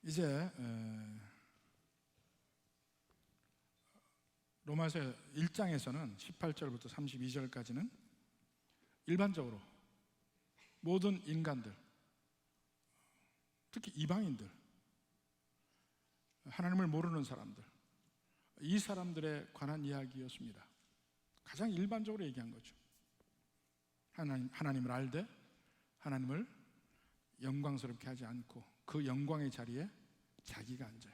이제 로마서 1장에서는 18절부터 32절까지는 일반적으로 모든 인간들, 특히 이방인들, 하나님을 모르는 사람들, 이 사람들에 관한 이야기였습니다. 가장 일반적으로 얘기한 거죠. 하나님을 알되 하나님을 영광스럽게 하지 않고 그 영광의 자리에 자기가 앉아요.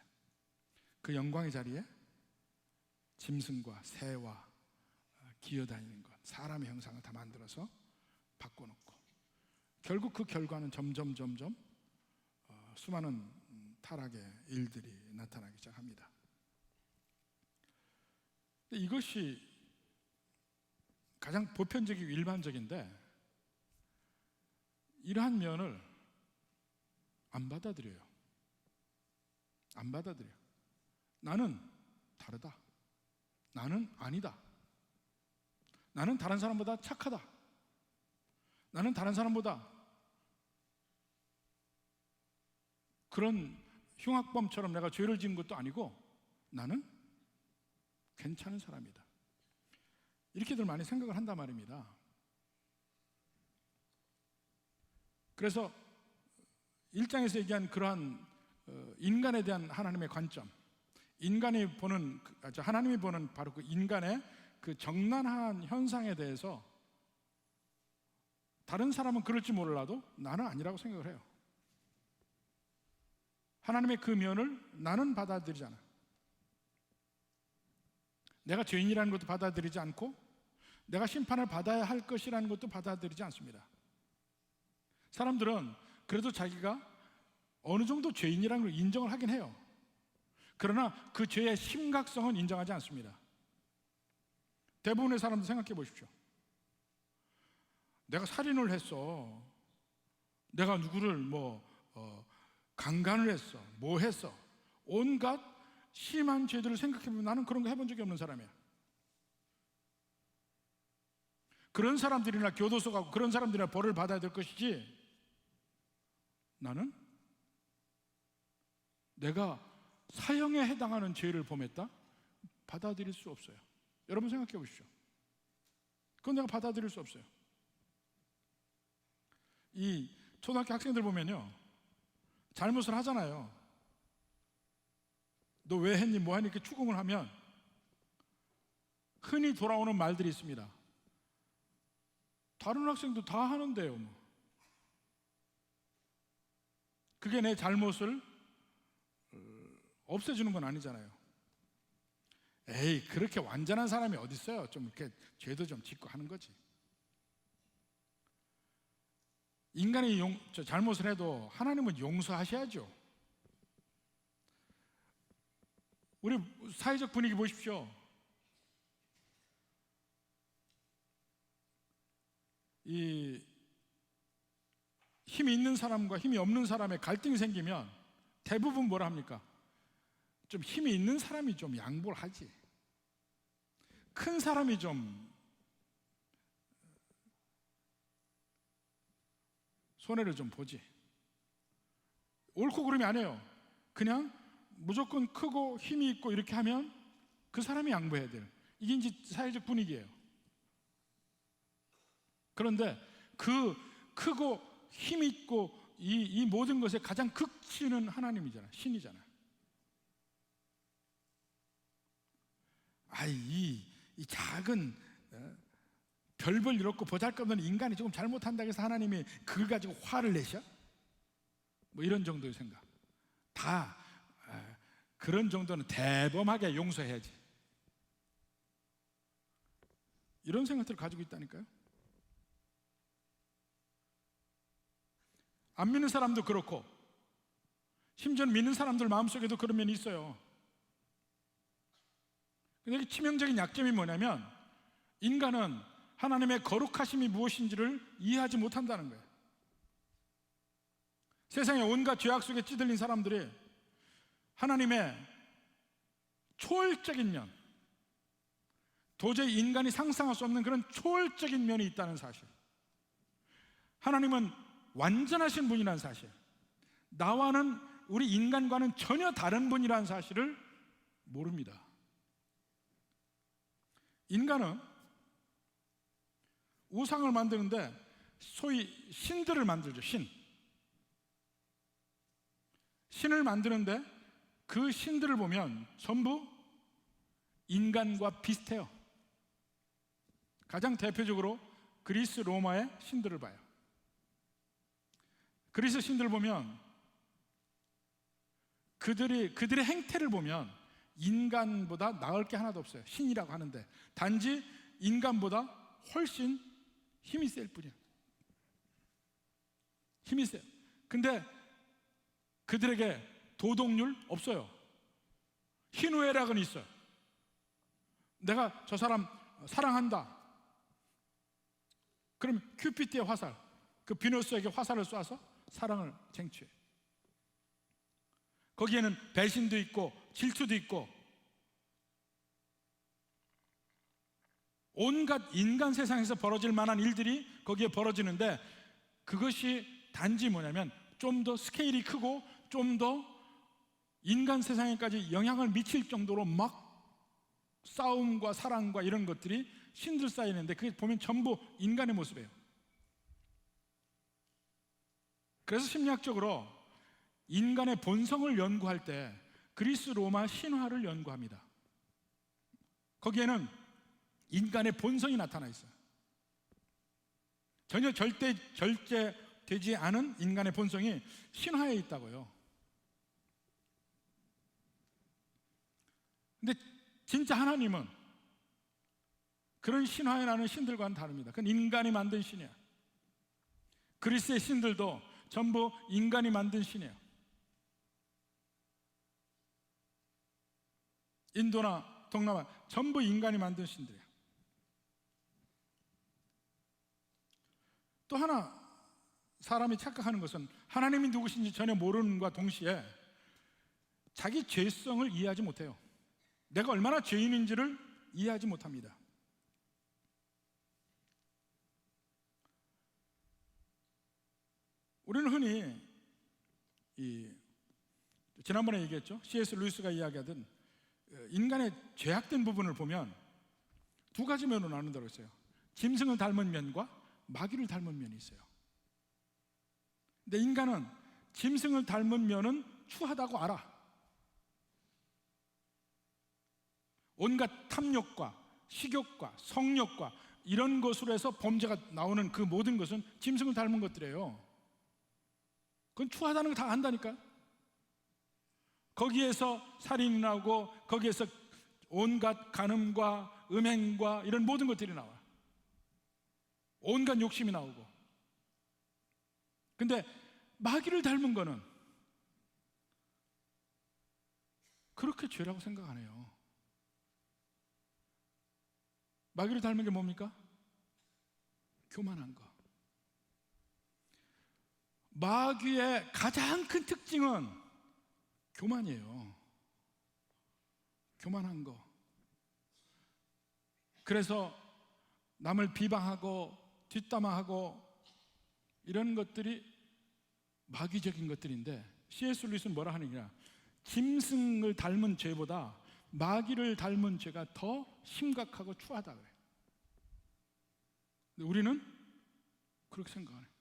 그 영광의 자리에 짐승과 새와 기어다니는 것, 사람의 형상을 다 만들어서 바꿔놓고, 결국 그 결과는 점점 수많은 타락의 일들이 나타나기 시작합니다. 이것이 가장 보편적이고 일반적인데, 이러한 면을 안 받아들여요. 안 받아들여요. 나는 다르다. 나는 아니다. 나는 다른 사람보다 착하다. 나는 다른 사람보다 그런 흉악범처럼 내가 죄를 지은 것도 아니고 나는 괜찮은 사람이다. 이렇게들 많이 생각을 한단 말입니다. 그래서 1장에서 얘기한 그러한 인간에 대한 하나님의 관점, 하나님이 보는 바로 그 인간의 그 정난한 현상에 대해서 다른 사람은 그럴지 몰라도 나는 아니라고 생각을 해요. 하나님의 그 면을 나는 받아들이지 않아. 내가 죄인이라는 것도 받아들이지 않고 내가 심판을 받아야 할 것이라는 것도 받아들이지 않습니다. 사람들은 그래도 자기가 어느 정도 죄인이라는 걸 인정을 하긴 해요. 그러나 그 죄의 심각성은 인정하지 않습니다. 대부분의 사람들 생각해 보십시오. 내가 살인을 했어. 내가 누구를 강간을 했어. 뭐 했어. 온갖 심한 죄들을 생각해 보면 나는 그런 거 해본 적이 없는 사람이야. 그런 사람들이나 교도소 가고 그런 사람들이나 벌을 받아야 될 것이지, 나는 내가 사형에 해당하는 죄를 범했다? 받아들일 수 없어요. 여러분 생각해 보십시오. 그건 내가 받아들일 수 없어요. 이 초등학교 학생들 보면요, 잘못을 하잖아요. 너 왜 했니? 뭐 하니? 이렇게 추궁을 하면 흔히 돌아오는 말들이 있습니다. 다른 학생도 다 하는데요. 그게 내 잘못을 없애주는 건 아니잖아요. 에이, 그렇게 완전한 사람이 어디 있어요? 좀 이렇게 죄도 좀 짓고 하는 거지. 인간이 잘못을 해도 하나님은 용서하셔야죠. 우리 사회적 분위기 보십시오. 이 힘이 있는 사람과 힘이 없는 사람의 갈등이 생기면 대부분 뭐라 합니까? 좀 힘이 있는 사람이 좀 양보를 하지, 큰 사람이 좀 손해를 좀 보지. 옳고 그름이 아니에요. 그냥 무조건 크고 힘이 있고 이렇게 하면 그 사람이 양보해야 돼요. 이게 이제 사회적 분위기예요. 그런데 그 크고 힘 있고 이 모든 것의 가장 극치는 하나님이잖아요. 신이잖아요. 이 작은 별볼 일 없고 보잘것없는 인간이 조금 잘못한다고 해서 하나님이 그걸 가지고 화를 내셔? 뭐 이런 정도의 생각. 다 그런 정도는 대범하게 용서해야지. 이런 생각들을 가지고 있다니까요. 안 믿는 사람도 그렇고 심지어는 믿는 사람들 마음속에도 그런 면이 있어요. 근데 치명적인 약점이 뭐냐면, 인간은 하나님의 거룩하심이 무엇인지를 이해하지 못한다는 거예요. 세상의 온갖 죄악 속에 찌들린 사람들이 하나님의 초월적인 면, 도저히 인간이 상상할 수 없는 그런 초월적인 면이 있다는 사실, 하나님은 완전하신 분이라는 사실, 나와는 우리 인간과는 전혀 다른 분이라는 사실을 모릅니다. 인간은 우상을 만드는데 소위 신들을 만들죠. 신을 만드는데 그 신들을 보면 전부 인간과 비슷해요. 가장 대표적으로 그리스 로마의 신들을 봐요. 그리스 신들을 보면 그들의 행태를 보면 인간보다 나을 게 하나도 없어요. 신이라고 하는데 단지 인간보다 훨씬 힘이 셀 뿐이에요. 힘이 세요. 근데 그들에게 도덕률 없어요. 희노애락은 있어요. 내가 저 사람 사랑한다. 그럼 큐피드의 화살, 그 비너스에게 화살을 쏴서 사랑을 쟁취해. 거기에는 배신도 있고 질투도 있고 온갖 인간 세상에서 벌어질 만한 일들이 거기에 벌어지는데 그것이 단지 뭐냐면 좀 더 스케일이 크고 좀 더 인간 세상에까지 영향을 미칠 정도로 막 싸움과 사랑과 이런 것들이 신들 사이에 있는데 그게 보면 전부 인간의 모습이에요. 그래서 심리학적으로 인간의 본성을 연구할 때 그리스 로마 신화를 연구합니다. 거기에는 인간의 본성이 나타나 있어요. 전혀 절제되지 않은 인간의 본성이 신화에 있다고요. 근데 진짜 하나님은 그런 신화에 나는 신들과는 다릅니다. 그건 인간이 만든 신이야. 그리스의 신들도 전부 인간이 만든 신이에요. 인도나 동남아 전부 인간이 만든 신들이에요. 또 하나 사람이 착각하는 것은 하나님이 누구신지 전혀 모르는과 동시에 자기 죄성을 이해하지 못해요. 내가 얼마나 죄인인지를 이해하지 못합니다. 우리는 흔히 지난번에 얘기했죠. C.S. 루이스가 이야기하던 인간의 죄악된 부분을 보면 두 가지 면으로 나눈다고 했어요. 짐승을 닮은 면과 마귀를 닮은 면이 있어요. 근데 인간은 짐승을 닮은 면은 추하다고 알아. 온갖 탐욕과 식욕과 성욕과 이런 것으로 해서 범죄가 나오는 그 모든 것은 짐승을 닮은 것들이에요. 그건 추하다는 거 다 안다니까. 거기에서 살인이 나오고 거기에서 온갖 간음과 음행과 이런 모든 것들이 나와. 온갖 욕심이 나오고. 근데 마귀를 닮은 거는 그렇게 죄라고 생각 안 해요. 마귀를 닮은 게 뭡니까? 교만한 거. 마귀의 가장 큰 특징은 교만이에요. 교만한 거. 그래서 남을 비방하고 뒷담화하고 이런 것들이 마귀적인 것들인데 C.S. 루이스는 뭐라 하느냐, 짐승을 닮은 죄보다 마귀를 닮은 죄가 더 심각하고 추하다 그래요. 근데 우리는 그렇게 생각 안 해요.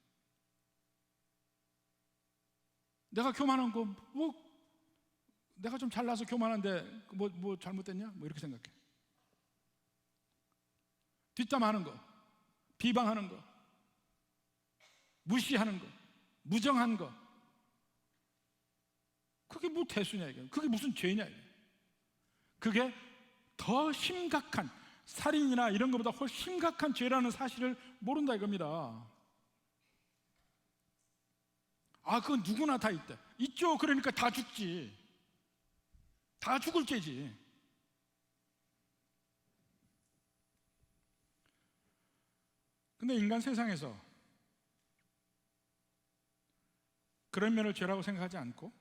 내가 교만한 거 내가 좀 잘나서 교만한데 뭐 잘못됐냐? 뭐 이렇게 생각해. 뒷담하는 거, 비방하는 거, 무시하는 거, 무정한 거, 그게 뭐 대수냐 이게. 그게 무슨 죄냐 이게. 그게 더 심각한 살인이나 이런 것보다 훨씬 심각한 죄라는 사실을 모른다 이겁니다. 아, 그건 누구나 다 있다. 있죠. 그러니까 다 죽지. 다 죽을 죄지. 근데 인간 세상에서 그런 면을 죄라고 생각하지 않고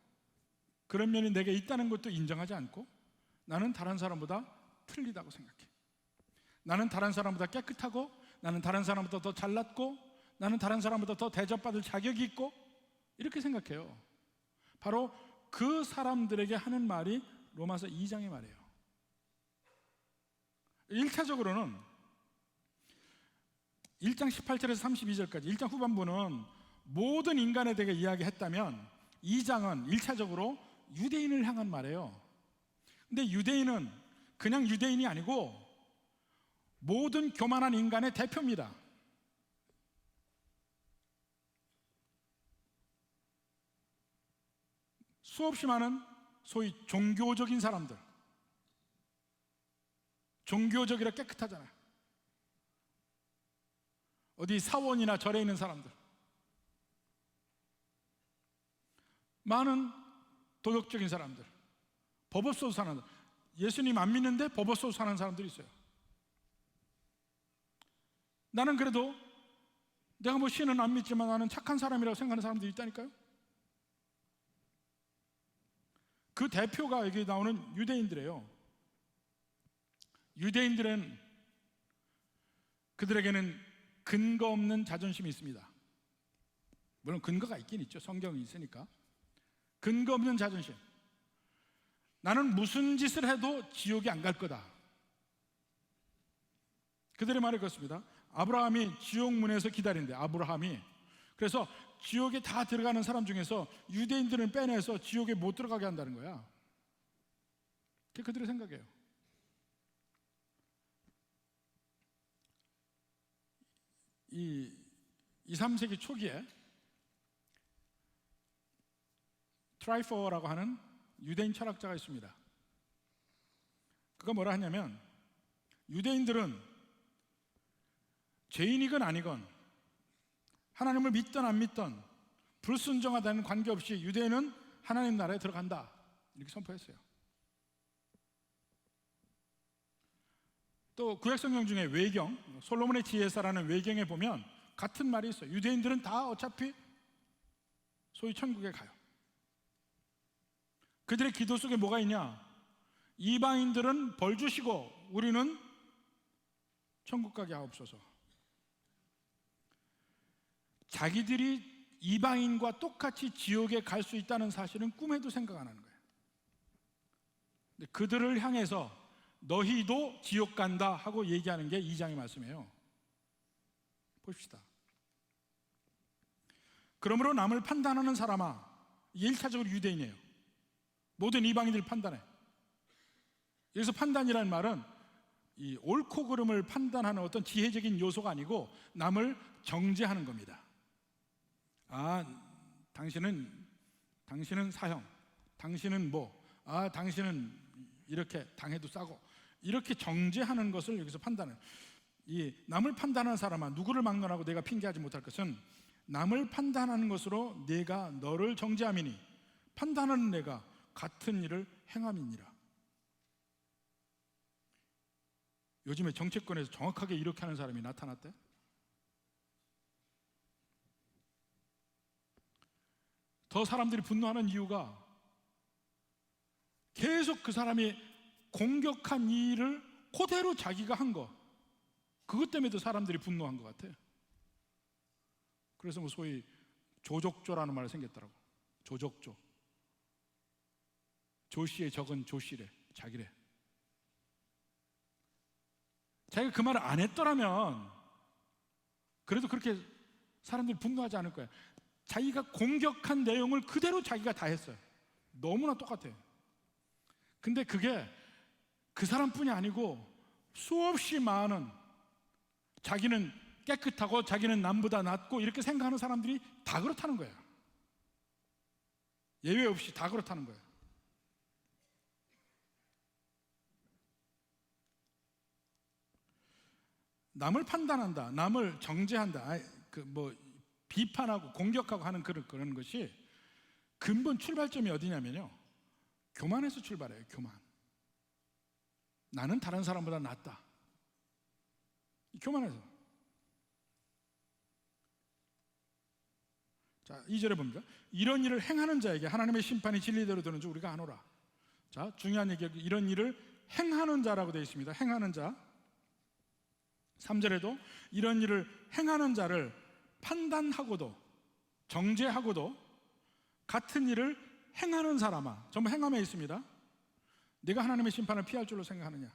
그런 면이 내게 있다는 것도 인정하지 않고 나는 다른 사람보다 틀리다고 생각해. 나는 다른 사람보다 깨끗하고 나는 다른 사람보다 더 잘났고 나는 다른 사람보다 더 대접받을 자격이 있고 이렇게 생각해요. 바로 그 사람들에게 하는 말이 로마서 2장의 말이에요. 1차적으로는 1장 18절에서 32절까지 1장 후반부는 모든 인간에 대해 이야기했다면 2장은 1차적으로 유대인을 향한 말이에요. 근데 유대인은 그냥 유대인이 아니고 모든 교만한 인간의 대표입니다. 수없이 많은 소위 종교적인 사람들, 종교적이라 깨끗하잖아요. 어디 사원이나 절에 있는 사람들, 많은 도덕적인 사람들, 법업소서 사는 사람들, 예수님 안 믿는데 법업소서 사는 사람들이 있어요. 나는 그래도 내가 뭐 신은 안 믿지만 나는 착한 사람이라고 생각하는 사람들이 있다니까요. 그 대표가 여기 나오는 유대인들이에요. 유대인들은 그들에게는 근거 없는 자존심이 있습니다. 물론 근거가 있긴 있죠. 성경이 있으니까. 근거 없는 자존심. 나는 무슨 짓을 해도 지옥에 안 갈 거다. 그들의 말이 그렇습니다. 아브라함이 지옥문에서 기다린대. 아브라함이. 그래서 지옥에 다 들어가는 사람 중에서 유대인들은 빼내서 지옥에 못 들어가게 한다는 거야. 그게 그들의 생각이에요. 이 2, 3세기 초기에 트라이퍼라고 하는 유대인 철학자가 있습니다. 그가 뭐라 하냐면 유대인들은 죄인이건 아니건 하나님을 믿던 안 믿던 불순종하다는 관계없이 유대인은 하나님 나라에 들어간다, 이렇게 선포했어요. 또 구약성경 중에 외경, 솔로몬의 지혜사라는 외경에 보면 같은 말이 있어요. 유대인들은 다 어차피 소위 천국에 가요. 그들의 기도 속에 뭐가 있냐? 이방인들은 벌 주시고 우리는 천국 가게 하옵소서. 자기들이 이방인과 똑같이 지옥에 갈 수 있다는 사실은 꿈에도 생각 안 하는 거예요. 근데 그들을 향해서 너희도 지옥 간다 하고 얘기하는 게 2장의 말씀이에요. 봅시다. 그러므로 남을 판단하는 사람아, 이게 1차적으로 유대인이에요. 모든 이방인들을 판단해. 여기서 판단이라는 말은 이 옳고 그름을 판단하는 어떤 지혜적인 요소가 아니고 남을 정죄하는 겁니다. 아, 당신은 사형, 당신은 당신은 이렇게 당해도 싸고, 이렇게 정죄하는 것을 여기서 판단해요. 이 남을 판단하는 사람아, 누구를 막론하고 내가 핑계하지 못할 것은 남을 판단하는 것으로 내가 너를 정죄함이니 판단하는 내가 같은 일을 행함이니라. 요즘에 정치권에서 정확하게 이렇게 하는 사람이 나타났대. 더 사람들이 분노하는 이유가 계속 그 사람이 공격한 이 일을 그대로 자기가 한 거, 그것 때문에도 사람들이 분노한 것 같아요. 그래서 뭐 소위 조족조라는 말이 생겼더라고. 조족조. 조씨의 적은 조씨래, 자기래. 자기가 그 말을 안 했더라면 그래도 그렇게 사람들이 분노하지 않을 거야. 자기가 공격한 내용을 그대로 자기가 다 했어요. 너무나 똑같아요. 근데 그게 그 사람뿐이 아니고 수없이 많은, 자기는 깨끗하고 자기는 남보다 낫고 이렇게 생각하는 사람들이 다 그렇다는 거예요. 예외 없이 다 그렇다는 거예요. 남을 판단한다, 남을 정죄한다, 비판하고 공격하고 하는 그런 것이 근본 출발점이 어디냐면요, 교만에서 출발해요. 교만. 나는 다른 사람보다 낫다. 교만에서. 자, 2절에 봅니다. 이런 일을 행하는 자에게 하나님의 심판이 진리대로 되는 줄 우리가 아노라. 자, 중요한 얘기가 이런 일을 행하는 자라고 되어 있습니다. 행하는 자. 3절에도 이런 일을 행하는 자를 판단하고도 정죄하고도 같은 일을 행하는 사람아, 전부 행함에 있습니다. 네가 하나님의 심판을 피할 줄로 생각하느냐?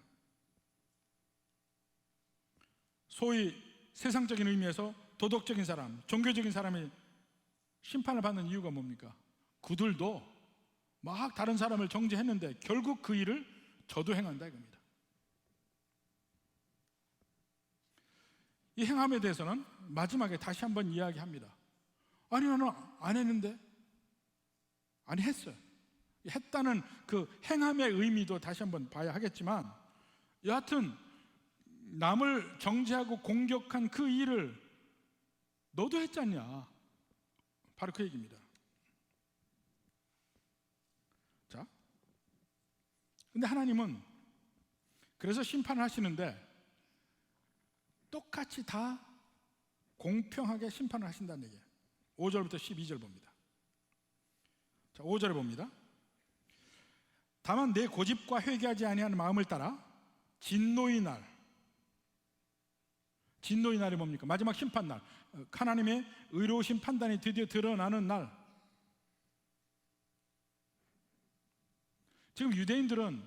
소위 세상적인 의미에서 도덕적인 사람, 종교적인 사람이 심판을 받는 이유가 뭡니까? 그들도 막 다른 사람을 정죄했는데 결국 그 일을 저도 행한다 이겁니다. 이 행함에 대해서는 마지막에 다시 한번 이야기합니다. 아니 나는 안 했는데. 아니 했어요. 했다는 그 행함의 의미도 다시 한번 봐야 하겠지만, 여하튼 남을 정죄하고 공격한 그 일을 너도 했지 않냐, 바로 그 얘기입니다. 자, 근데 하나님은 그래서 심판을 하시는데 똑같이 다 공평하게 심판을 하신다는 얘기예요. 5절부터 12절 봅니다. 자, 5절에 봅니다. 다만 내 고집과 회개하지 아니하는 마음을 따라 진노의 날, 진노의 날이 뭡니까? 마지막 심판날, 하나님의 의로우신 판단이 드디어 드러나는 날. 지금 유대인들은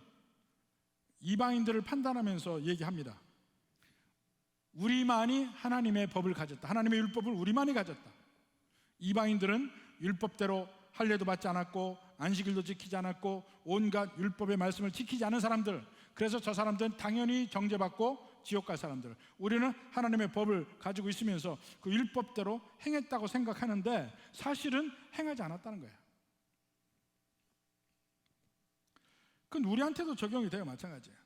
이방인들을 판단하면서 얘기합니다. 우리만이 하나님의 법을 가졌다, 하나님의 율법을 우리만이 가졌다. 이방인들은 율법대로 할례도 받지 않았고 안식일도 지키지 않았고 온갖 율법의 말씀을 지키지 않은 사람들, 그래서 저 사람들은 당연히 정죄받고 지옥 갈 사람들. 우리는 하나님의 법을 가지고 있으면서 그 율법대로 행했다고 생각하는데 사실은 행하지 않았다는 거예요. 그건 우리한테도 적용이 돼요. 마찬가지예요.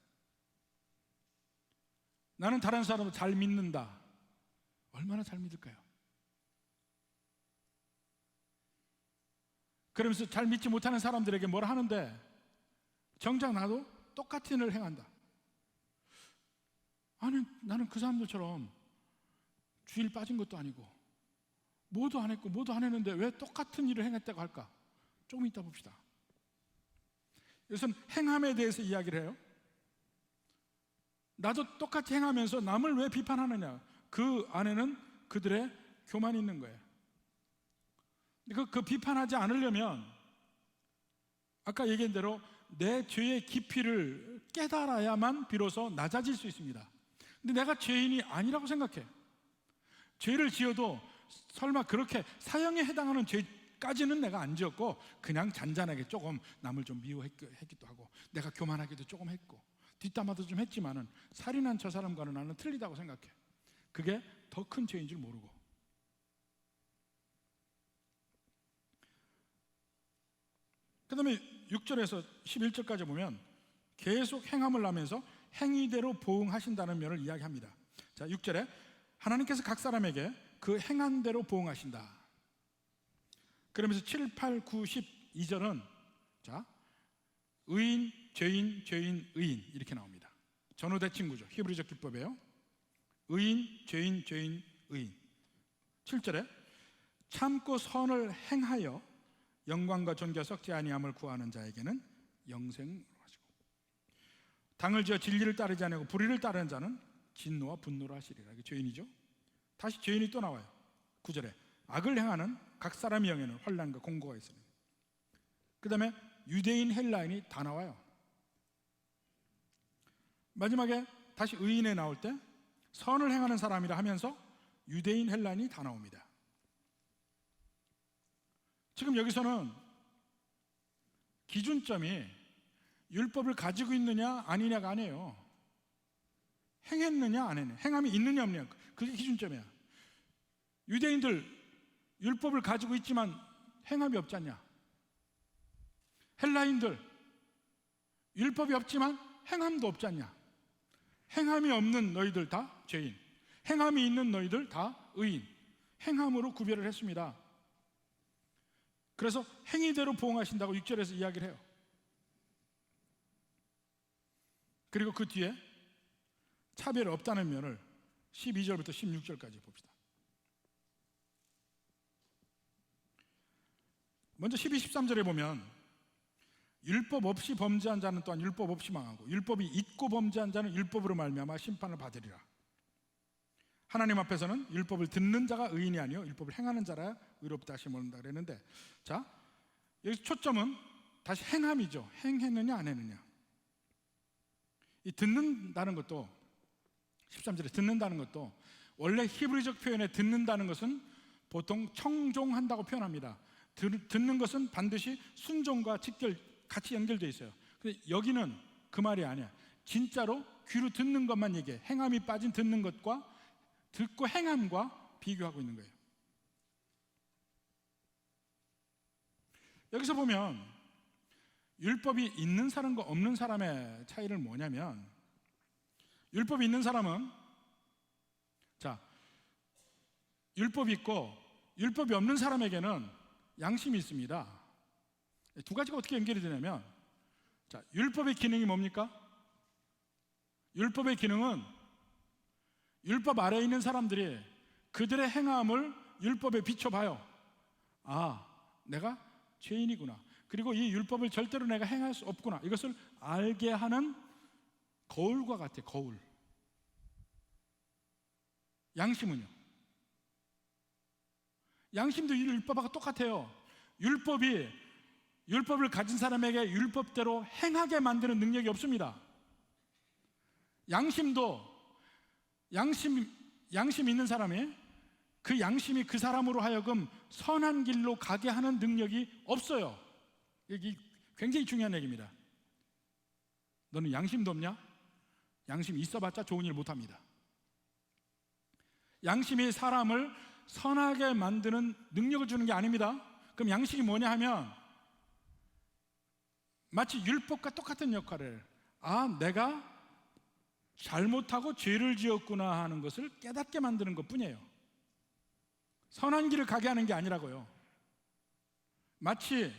나는 다른 사람을 잘 믿는다. 얼마나 잘 믿을까요? 그러면서 잘 믿지 못하는 사람들에게 뭐라 하는데 정작 나도 똑같은 일을 행한다. 아니 나는 그 사람들처럼 주일 빠진 것도 아니고 뭐도 안 했고 뭐도 안 했는데 왜 똑같은 일을 행했다고 할까? 조금 이따 봅시다. 이것은 행함에 대해서 이야기를 해요. 나도 똑같이 행하면서 남을 왜 비판하느냐? 그 안에는 그들의 교만이 있는 거예요. 그 비판하지 않으려면 아까 얘기한 대로 내 죄의 깊이를 깨달아야만 비로소 낮아질 수 있습니다. 근데 내가 죄인이 아니라고 생각해. 죄를 지어도 설마 그렇게 사형에 해당하는 죄까지는 내가 안 지었고 그냥 잔잔하게 조금 남을 좀 미워했기도 하고 내가 교만하기도 조금 했고 뒷담화도 좀 했지만은 살인한 저 사람과는 나는 틀리다고 생각해. 그게 더 큰 죄인 줄 모르고. 그 다음에 6절에서 11절까지 보면 계속 행함을 하면서 행위대로 보응하신다는 면을 이야기합니다. 자, 6절에 하나님께서 각 사람에게 그 행한 대로 보응하신다. 그러면서 7, 8, 9, 10, 2절은 자, 의인, 죄인, 죄인, 의인 이렇게 나옵니다. 전후대칭 구조, 히브리적 기법이에요. 의인, 죄인, 죄인, 의인. 7절에 참고 선을 행하여 영광과 존귀와 썩지 아니함을 구하는 자에게는 영생으로 하시고 당을 지어 진리를 따르지 아니하고 불의를 따르는 자는 진노와 분노로 하시리라. 이게 죄인이죠. 다시 죄인이 또 나와요. 9절에 악을 행하는 각 사람의 영에는 환난과 공고가 있으니. 그 다음에 유대인 헬라인이 다 나와요. 마지막에 다시 의인에 나올 때 선을 행하는 사람이라 하면서 유대인 헬라인이 다 나옵니다. 지금 여기서는 기준점이 율법을 가지고 있느냐 아니냐가 아니에요. 행했느냐 안 했느냐, 행함이 있느냐 없느냐, 그게 기준점이야. 유대인들 율법을 가지고 있지만 행함이 없지 않냐? 헬라인들 율법이 없지만 행함도 없지 않냐? 행함이 없는 너희들 다 죄인, 행함이 있는 너희들 다 의인. 행함으로 구별을 했습니다. 그래서 행위대로 보응하신다고 6절에서 이야기를 해요. 그리고 그 뒤에 차별이 없다는 면을 12절부터 16절까지 봅시다. 먼저 12, 13절에 보면 율법 없이 범죄한 자는 또한 율법 없이 망하고 율법이 있고 범죄한 자는 율법으로 말미암아 심판을 받으리라. 하나님 앞에서는 율법을 듣는 자가 의인이 아니요 율법을 행하는 자라 의롭다 하심을 얻는다 그랬는데, 자, 여기서 초점은 다시 행함이죠. 행했느냐 안 했느냐. 이 듣는다는 것도 13절에 듣는다는 것도 원래 히브리적 표현에 듣는다는 것은 보통 청종한다고 표현합니다. 듣는 것은 반드시 순종과 직결 같이 연결되어 있어요. 근데 여기는 그 말이 아니야. 진짜로 귀로 듣는 것만 얘기해. 행함이 빠진 듣는 것과 듣고 행함과 비교하고 있는 거예요. 여기서 보면 율법이 있는 사람과 없는 사람의 차이를 뭐냐면, 율법이 있는 사람은 율법이 있고 율법이 없는 사람에게는 양심이 있습니다. 두 가지가 어떻게 연결이 되냐면, 율법의 기능이 뭡니까? 율법의 기능은 율법 아래에 있는 사람들이 그들의 행함을 율법에 비춰봐요. 아, 내가 죄인이구나. 그리고 이 율법을 절대로 내가 행할 수 없구나. 이것을 알게 하는 거울과 같아요. 거울. 양심은요? 양심도 이 율법하고 똑같아요. 율법을 가진 사람에게 율법대로 행하게 만드는 능력이 없습니다. 양심도 양심 있는 사람이 그 양심이 그 사람으로 하여금 선한 길로 가게 하는 능력이 없어요. 이게 굉장히 중요한 얘기입니다. 너는 양심도 없냐? 양심이 있어봤자 좋은 일 못합니다. 양심이 사람을 선하게 만드는 능력을 주는 게 아닙니다. 그럼 양심이 뭐냐 하면 마치 율법과 똑같은 역할을, 내가 잘못하고 죄를 지었구나 하는 것을 깨닫게 만드는 것뿐이에요. 선한 길을 가게 하는 게 아니라고요. 마치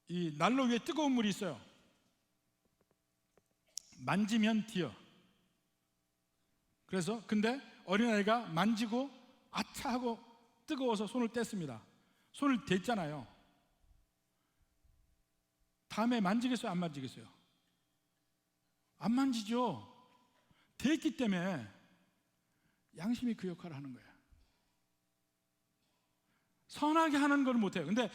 이 난로 위에 뜨거운 물이 있어요. 만지면 뒤어. 근데 어린아이가 만지고 아차 하고 뜨거워서 손을 뗐습니다. 손을 댔잖아요. 다음에 만지겠어요? 안 만지겠어요? 안 만지죠. 댔기 때문에 양심이 그 역할을 하는 거예요. 선하게 하는 걸 못해요. 근데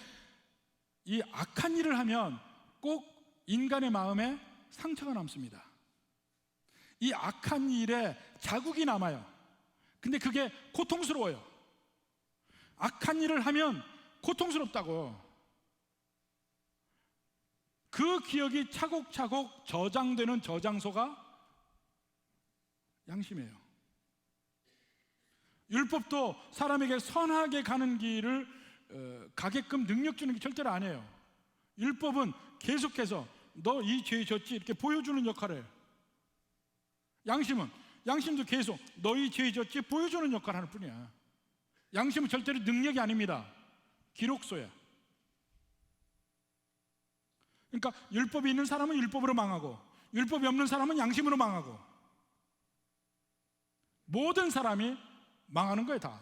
이 악한 일을 하면 꼭 인간의 마음에 상처가 남습니다. 이 악한 일에 자국이 남아요. 근데 그게 고통스러워요. 악한 일을 하면 고통스럽다고. 그 기억이 차곡차곡 저장되는 저장소가 양심이에요. 율법도 사람에게 선하게 가는 길을 가게끔 능력 주는 게 절대로 아니에요. 율법은 계속해서 너 이 죄 졌지 이렇게 보여주는 역할을 해요. 양심도 계속 너희 죄 졌지 보여주는 역할을 하는 뿐이야. 양심은 절대로 능력이 아닙니다. 기록소야. 그러니까 율법이 있는 사람은 율법으로 망하고 율법이 없는 사람은 양심으로 망하고 모든 사람이 망하는 거예요. 다.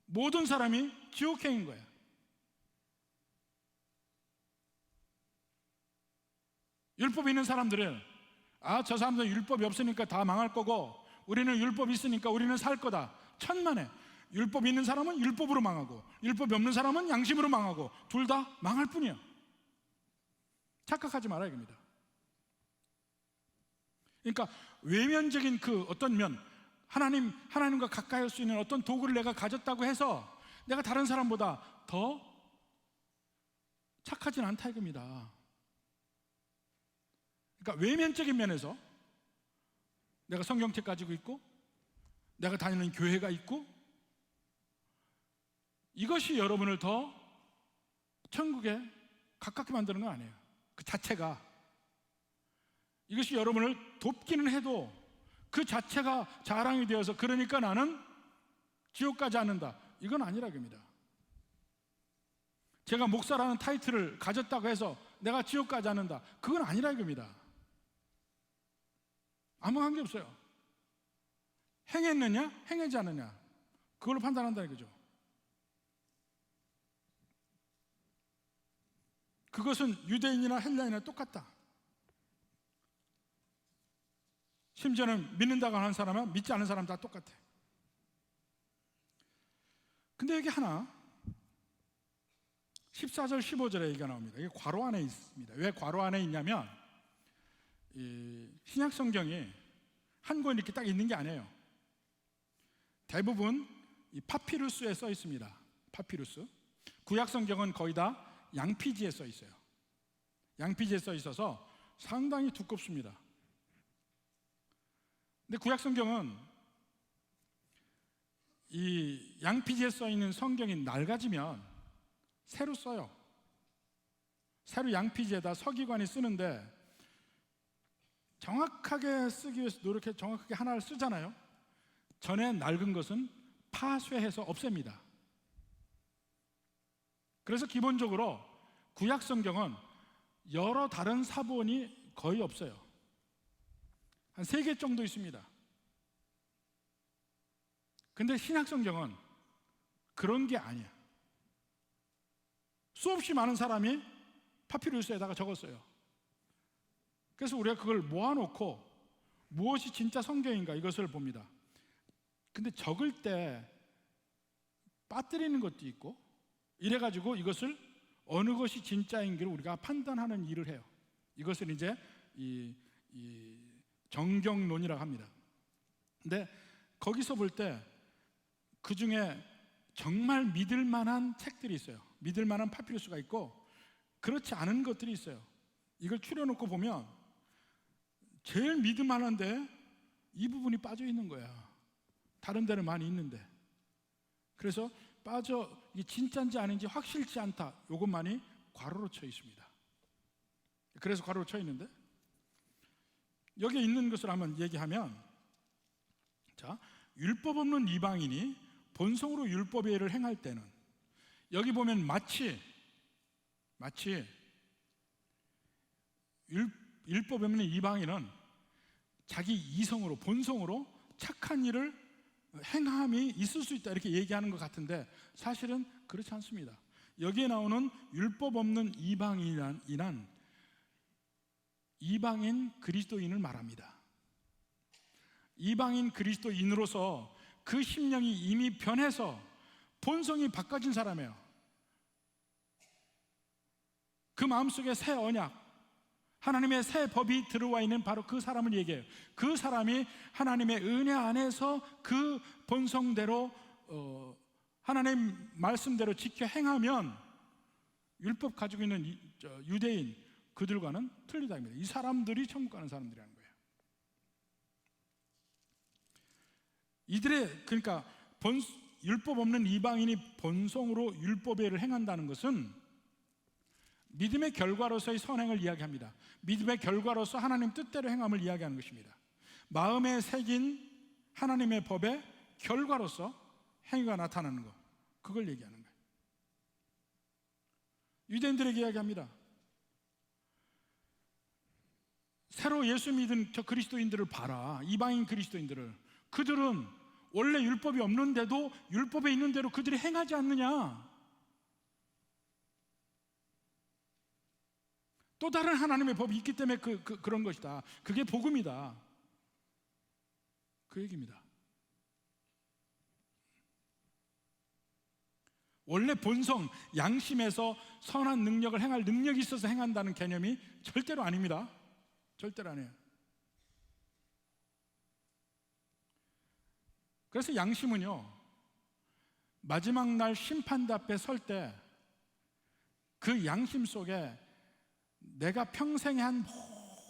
모든 사람이 지옥행인 거예요. 율법이 있는 사람들은 저 사람들은 율법이 없으니까 다 망할 거고 우리는 율법이 있으니까 우리는 살 거다. 천만에. 율법이 있는 사람은 율법으로 망하고 율법이 없는 사람은 양심으로 망하고 둘 다 망할 뿐이야. 착각하지 말아야 됩니다. 그러니까 외면적인 그 어떤 면, 하나님과 가까이 할 수 있는 어떤 도구를 내가 가졌다고 해서 내가 다른 사람보다 더 착하진 않다 이겁니다. 그러니까 외면적인 면에서 내가 성경책 가지고 있고 내가 다니는 교회가 있고 이것이 여러분을 더 천국에 가깝게 만드는 건 아니에요. 그 자체가. 이것이 여러분을 돕기는 해도 그 자체가 자랑이 되어서 그러니까 나는 지옥 가지 않는다, 이건 아니라 겁니다. 제가 목사라는 타이틀을 가졌다고 해서 내가 지옥 가지 않는다, 그건 아니라 겁니다. 아무 관계 없어요. 행했느냐 행하지 않느냐 그걸로 판단한다 이거죠. 그것은 유대인이나 헬라인이나 똑같다. 심지어는 믿는다고 하는 사람은 믿지 않는 사람 다 똑같아. 근데 여기 하나 14절 15절에 얘기가 나옵니다. 이게 괄호 안에 있습니다. 왜 괄호 안에 있냐면 이 신약 성경이 한 권 이렇게 딱 있는 게 아니에요. 대부분 이 파피루스에 써 있습니다. 파피루스. 구약 성경은 거의 다 양피지에 써 있어요. 양피지에 써 있어서 상당히 두껍습니다. 근데 구약 성경은 이 양피지에 써 있는 성경이 낡아지면 새로 써요. 새로 양피지에다 서기관이 쓰는데 정확하게 쓰기 위해서 노력해 정확하게 하나를 쓰잖아요. 전에 낡은 것은 파쇄해서 없앱니다. 그래서 기본적으로 구약 성경은 여러 다른 사본이 거의 없어요. 한 3개 정도 있습니다. 근데 신약 성경은 그런 게 아니야. 수없이 많은 사람이 파피루스에다가 적었어요. 그래서 우리가 그걸 모아놓고 무엇이 진짜 성경인가 이것을 봅니다. 근데 적을 때 빠뜨리는 것도 있고 이래가지고 이것을 어느 것이 진짜인지를 우리가 판단하는 일을 해요. 이것을 이제 이 정경론이라고 합니다. 근데 거기서 볼 때 그 중에 정말 믿을 만한 책들이 있어요. 믿을 만한 파피루스가 있고 그렇지 않은 것들이 있어요. 이걸 추려놓고 보면 제일 믿을 만한데 이 부분이 빠져 있는 거야. 다른 데는 많이 있는데. 그래서 이게 진짜인지 아닌지 확실치 않다. 이것만이 괄호로 쳐 있습니다. 그래서 괄호로 쳐 있는데 여기에 있는 것을 한번 얘기하면, 자, 율법 없는 이방인이 본성으로 율법의 일을 행할 때는, 여기 보면 마치 율법 없는 이방인은 자기 이성으로 본성으로 착한 일을 행함이 있을 수 있다 이렇게 얘기하는 것 같은데 사실은 그렇지 않습니다. 여기에 나오는 율법 없는 이방인 그리스도인을 말합니다. 이방인 그리스도인으로서 그 심령이 이미 변해서 본성이 바꿔진 사람이에요. 그 마음속에 새 언약, 하나님의 새 법이 들어와 있는 바로 그 사람을 얘기해요. 그 사람이 하나님의 은혜 안에서 그 본성대로 하나님 말씀대로 지켜 행하면 율법 가지고 있는 유대인 그들과는 틀리다. 이 사람들이 천국 가는 사람들이라는 거예요. 그러니까 율법 없는 이방인이 본성으로 율법의 일을 행한다는 것은 믿음의 결과로서의 선행을 이야기합니다. 믿음의 결과로서 하나님 뜻대로 행함을 이야기하는 것입니다. 마음에 새긴 하나님의 법의 결과로서 행위가 나타나는 것, 그걸 얘기하는 거예요. 유대인들에게 이야기합니다. 새로 예수 믿은 저 그리스도인들을 봐라. 이방인 그리스도인들을. 그들은 원래 율법이 없는데도 율법에 있는 대로 그들이 행하지 않느냐. 또 다른 하나님의 법이 있기 때문에 그런 것이다. 그게 복음이다. 그 얘기입니다. 원래 본성, 양심에서 선한 능력을 행할 능력이 있어서 행한다는 개념이 절대로 아닙니다. 절대로 아니에요. 그래서 양심은요, 마지막 날 심판대 앞에 설 때 그 양심 속에 내가 평생에 한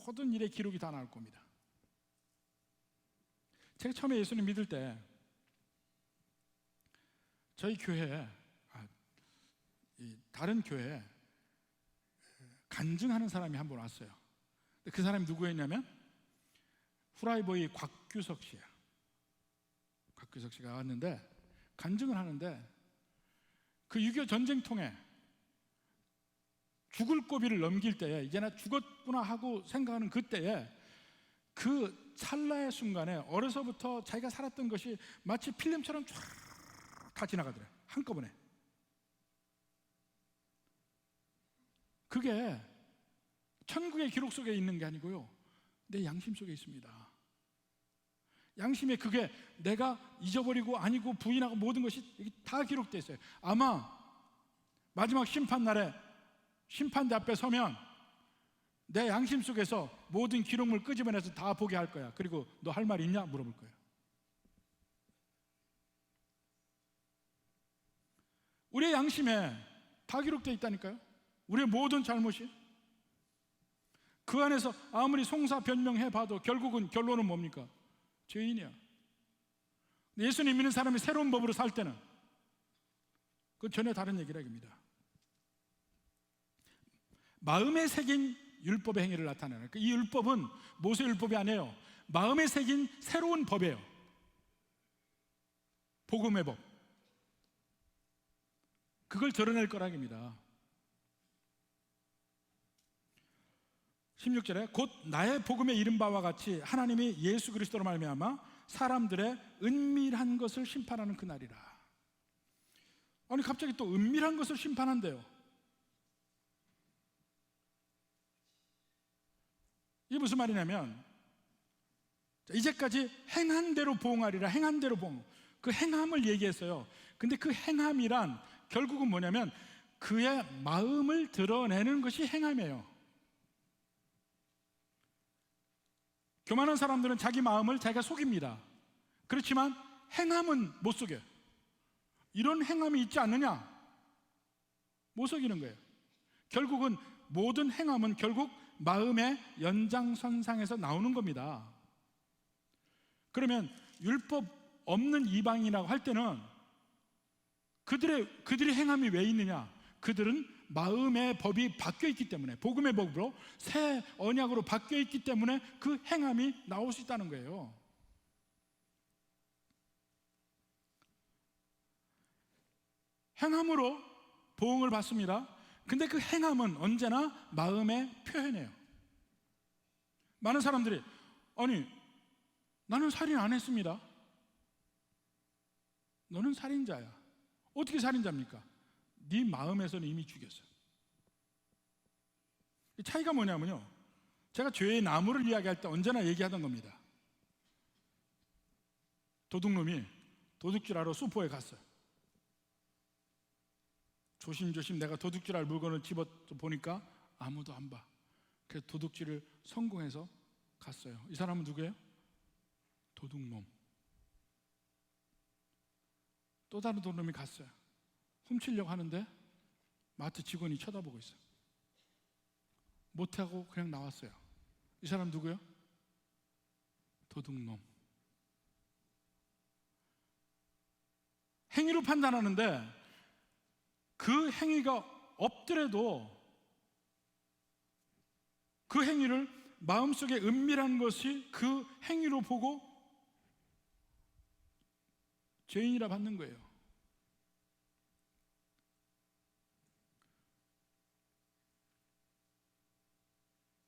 모든 일의 기록이 다 나올 겁니다. 제가 처음에 예수님 믿을 때 저희 교회에 다른 교회에 간증하는 사람이 한 분 왔어요. 그 사람이 누구였냐면 후라이보이 곽규석 씨예요. 곽규석 씨가 왔는데 간증을 하는데 그 6.25 전쟁통에 죽을 고비를 넘길 때에 이제 나 죽었구나 하고 생각하는 그때에 그 찰나의 순간에 어려서부터 자기가 살았던 것이 마치 필름처럼 쫙 다 지나가더래요. 한꺼번에. 그게 천국의 기록 속에 있는 게 아니고요, 내 양심 속에 있습니다. 양심에 그게 내가 잊어버리고 아니고 부인하고 모든 것이 다 기록되어 있어요. 아마 마지막 심판날에 심판대 앞에 서면 내 양심 속에서 모든 기록물 끄집어내서 다 보게 할 거야. 그리고 너 할 말 있냐? 물어볼 거야. 우리의 양심에 다 기록되어 있다니까요. 우리의 모든 잘못이. 그 안에서 아무리 송사 변명해봐도 결국은 결론은 뭡니까? 죄인이야. 예수님 믿는 사람이 새로운 법으로 살 때는 그건 전혀 다른 얘기라 입니다. 마음에 새긴 율법의 행위를 나타내는, 이 율법은 모세 율법이 아니에요. 마음에 새긴 새로운 법이에요. 복음의 법. 그걸 드러낼 거라입니다. 16절에 곧 나의 복음에 이른 바와 같이 하나님이 예수 그리스도로 말미암아 사람들의 은밀한 것을 심판하는 그날이라. 아니 갑자기 또 은밀한 것을 심판한대요. 이게 무슨 말이냐면 이제까지 행한 대로 보응하리라. 행한 대로 보응. 그 행함을 얘기했어요. 근데 그 행함이란 결국은 뭐냐면 그의 마음을 드러내는 것이 행함이에요. 교만한 사람들은 자기 마음을 자기가 속입니다. 그렇지만 행함은 못 속여요. 이런 행함이 있지 않느냐? 못 속이는 거예요. 결국은 모든 행함은 결국 마음의 연장선상에서 나오는 겁니다. 그러면 율법 없는 이방인이라고 할 때는 그들의 행함이 왜 있느냐? 그들은 마음의 법이 바뀌어 있기 때문에, 복음의 법으로 새 언약으로 바뀌어 있기 때문에 그 행함이 나올 수 있다는 거예요. 행함으로 보응을 받습니다. 근데 그 행함은 언제나 마음의 표현이에요. 많은 사람들이 아니 나는 살인 안 했습니다. 너는 살인자야. 어떻게 살인자입니까? 네 마음에서는 이미 죽였어요. 이 차이가 뭐냐면요, 제가 죄의 나무를 이야기할 때 언제나 얘기하던 겁니다. 도둑놈이 도둑질하러 수포에 갔어요. 조심조심 내가 도둑질할 물건을 집어 보니까 아무도 안 봐. 그래서 도둑질을 성공해서 갔어요. 이 사람은 누구예요? 도둑놈. 또 다른 도둑놈이 갔어요. 훔치려고 하는데 마트 직원이 쳐다보고 있어요. 못하고 그냥 나왔어요. 이 사람 누구예요? 도둑놈. 행위로 판단하는데 그 행위가 없더라도 그 행위를 마음속에 은밀한 것이 그 행위로 보고 죄인이라 받는 거예요.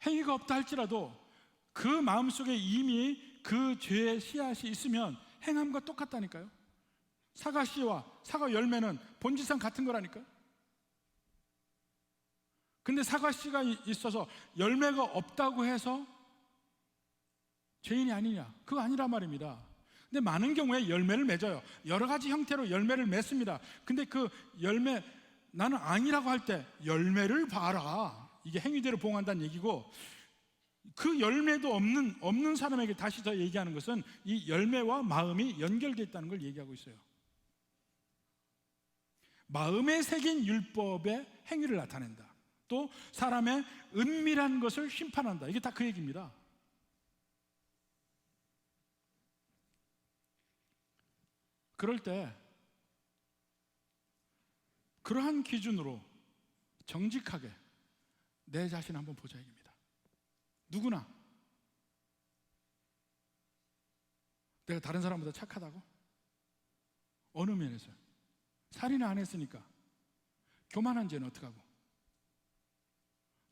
행위가 없다 할지라도 그 마음속에 이미 그 죄의 씨앗이 있으면 행함과 똑같다니까요. 사과씨와 사과 열매는 본질상 같은 거라니까요. 근데 사과씨가 있어서 열매가 없다고 해서 죄인이 아니냐? 그거 아니란 말입니다. 근데 많은 경우에 열매를 맺어요. 여러 가지 형태로 열매를 맺습니다. 근데 그 열매 나는 아니라고 할 때 열매를 봐라. 이게 행위대로 보응한다는 얘기고, 그 열매도 없는 사람에게 다시 더 얘기하는 것은 이 열매와 마음이 연결되어 있다는 걸 얘기하고 있어요. 마음에 새긴 율법의 행위를 나타낸다. 또 사람의 은밀한 것을 심판한다. 이게 다 그 얘기입니다. 그럴 때 그러한 기준으로 정직하게 내 자신 한번 보자 얘기입니다. 누구나 내가 다른 사람보다 착하다고? 어느 면에서요? 살인을 안 했으니까. 교만한 죄는 어떡하고?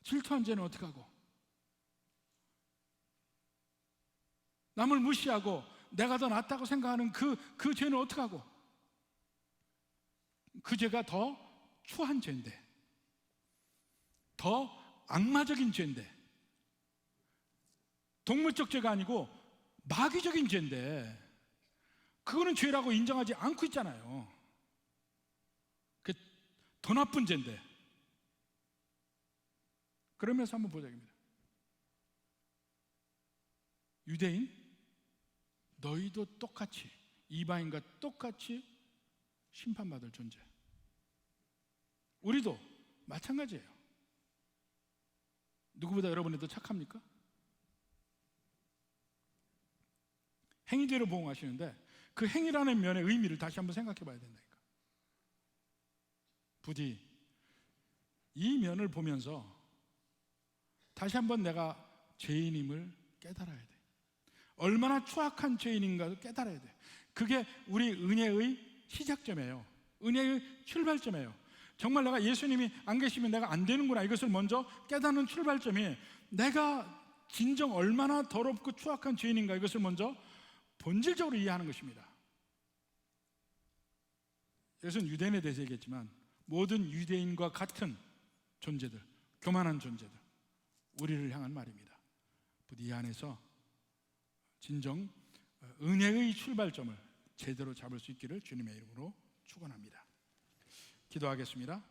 질투한 죄는 어떡하고? 남을 무시하고 내가 더 낫다고 생각하는 그 죄는 어떡하고? 그 죄가 더 추한 죄인데, 더 악마적인 죄인데, 동물적 죄가 아니고 마귀적인 죄인데 그거는 죄라고 인정하지 않고 있잖아요. 그 더 나쁜 죄인데. 그러면서 한번 보자 입니다. 유대인, 너희도 똑같이 이방인과 똑같이 심판받을 존재. 우리도 마찬가지예요. 누구보다 여러분이 더 착합니까? 행위대로 보응하시는데 그 행위라는 면의 의미를 다시 한번 생각해 봐야 된다니까. 부디 이 면을 보면서 다시 한번 내가 죄인임을 깨달아야 돼. 얼마나 추악한 죄인인가를 깨달아야 돼. 그게 우리 은혜의 시작점이에요. 은혜의 출발점이에요. 정말 내가 예수님이 안 계시면 내가 안 되는구나, 이것을 먼저 깨닫는 출발점이 내가 진정 얼마나 더럽고 추악한 죄인인가, 이것을 먼저 본질적으로 이해하는 것입니다. 이것은 유대인에 대해서 얘기했지만 모든 유대인과 같은 존재들, 교만한 존재들, 우리를 향한 말입니다. 부디 이 안에서 진정 은혜의 출발점을 제대로 잡을 수 있기를 주님의 이름으로 축원합니다. 기도하겠습니다.